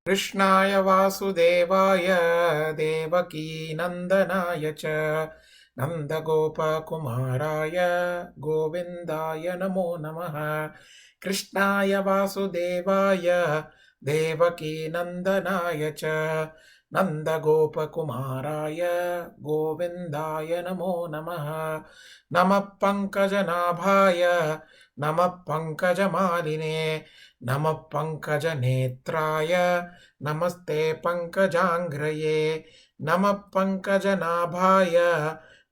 कृष्णाय वासुदेवाय देवकीनन्दनाय च नन्दगोपकुमाराय गोविन्दाय नमो नमः। कृष्णाय वासुदेवाय देवकीनन्दनाय च नन्दगोपकुमाराय गोविन्दाय नमो नमः। नमः पङ्कजनाभाय नमः पङ्कजमालिने नमः पङ्कजनेत्राय नमस्ते पङ्कजाङ्घ्रये। नमः पङ्कजनाभाय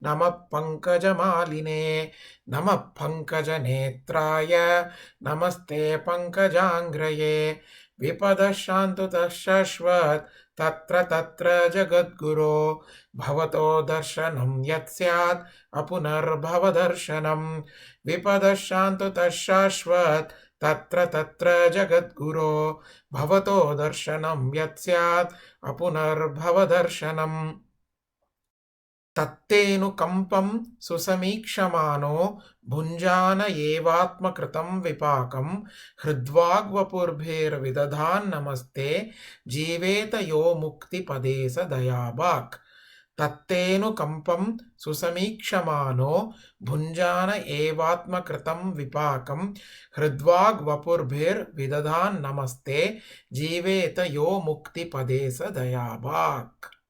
नमः पङ्कजमालिने नमः पङ्कजनेत्राय नमस्ते पङ्कजाङ्घ्रये। विपदः शान्तुतः शश्वत् तत्र तत्र जगद्गुरो भवतो दर्शनं यत् स्यात् अपुनर्भवदर्शनं। विपदः शान्तुतः शाश्वत् तत्र तत्र जगद्गुरो भवतो दर्शनं यत् स्यात् अपुनर्भवदर्शनम्। तत्तेऽनुकम्पं सुसमीक्षमाणो भुञ्जान एवात्मकृतं विपाकं हृद्वाग्वपुर्भिर्विदधान्नमस्ते जीवेत यो मुक्तिपदे स दयाभाक्। तत्तेऽनुकम्पं सुसमीक्षमाणो भुञ्जान एवात्मकृतं विपाकं हृद्वाग्वपुर्भिर्विदधान्नमस्ते जीवेत यो मुक्तिपदे स दयाभाक्।